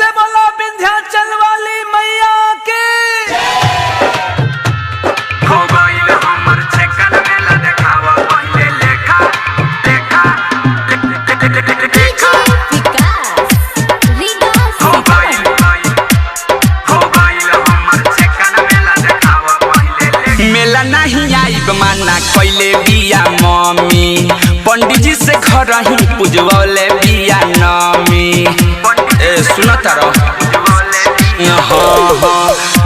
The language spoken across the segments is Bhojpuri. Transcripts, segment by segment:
से बोलो विंध्याचल वाली मैया के। हो गइल हमर छेकन मेला देखावा पहिले लेखा देखा हो गइल हमर छेकन मेला देखावा पहिले लेखा। मेला नहीं आइब माना कइले बिया मम्मी, पंडित जी से घर ही पूजवले बिया नमी। ए सुनता रहो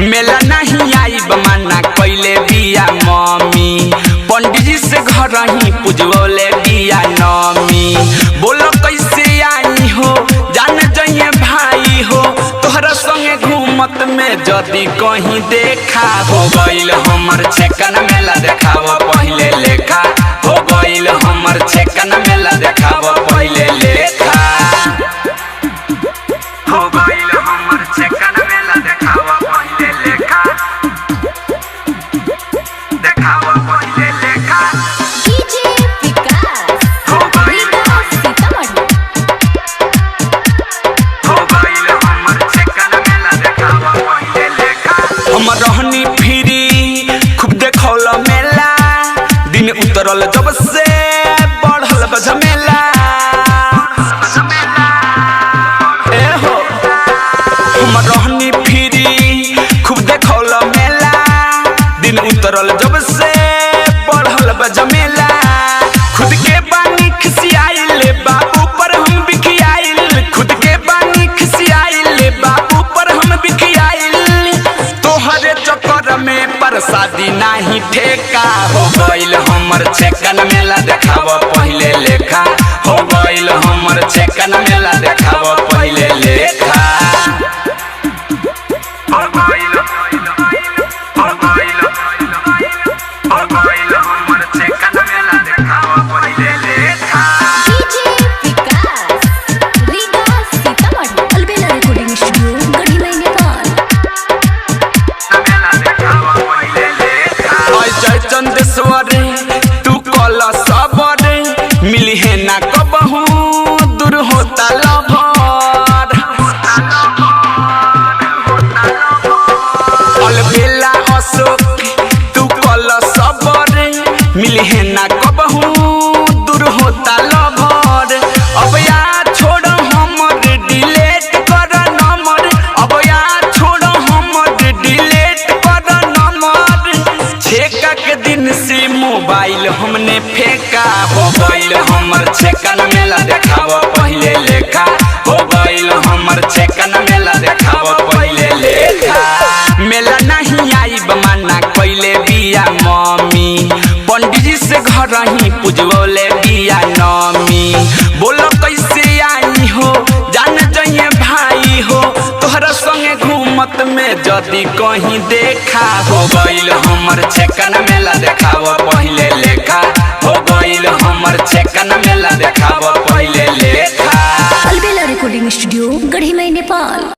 मेला नहीं आइब माना कइले बिया मम्मी, पंडित जी से घर ही पूजवले बिया नमी। बोलो कैसे आई हो जान जाइए भाई हो, तोहरा संगे घूमत में जदी कहीं देखा। हो गइल हमर छेकन मेला देखावा पहिले लेखा। हो गइल हमर छेकन मेला देखावा पहिले लेखा। हो गइल हमर छेकन मेला देखावा पहिले लेखा देखावा पहिले लेखा। हो गइल हमर छेकन मेला देखावा पहिले लेखा। हम रहनी फिरी खूब देखौल मेला, दिन उतरल जब से बढ़ल बझमेला। हम रहनी फिरी खूब देखौल मेला, दिन उतरल जब से बढ़ल बझमेला। खुद के बानी खिसियाइल बाबू पर हम बिखियाइल, खुद के बानी खिसियाइल बाबू पर हम बिखियाइल। तोहरे चक्कर में प्रसादी नाही ठेका। हो गइल हमर छेकन मेला देखावा पहिले लेखा। हो गइल हमर छेकन मेला देखावा पहिले लेखा। हो गइल हमर छेकन मेला देखावा पहिले लेखा। जय चंदेश्वर तू कल सबर, मिली है ना कबहू दूर होता लभर। अलबेला अशोक तू कल सबर, मिली है ना कबहू दूर होता लभर। अब यार छोड़ हमर डिलीट कर नंबर, अब यार छोड़ हमर डिलीट कर नंबर। छेका के दिन से मोबाइल हमने फेंका। हो गइल हमर छेकन मेला देखावा पहिले लेखा। हो गइल हमर छेकन मेला देखावा पहिले लेखा। मेला नहीं आइब माना कइले बिया मम्मी, पंडित जी से घर ही पूजवले बिया नमी। बोलो कैसे आई हो जान जाइए भाई हो, तोहरा संगे घूमत में जदी कहीं देखा। हो गइल हमर छेकन मेला देखावा पहिले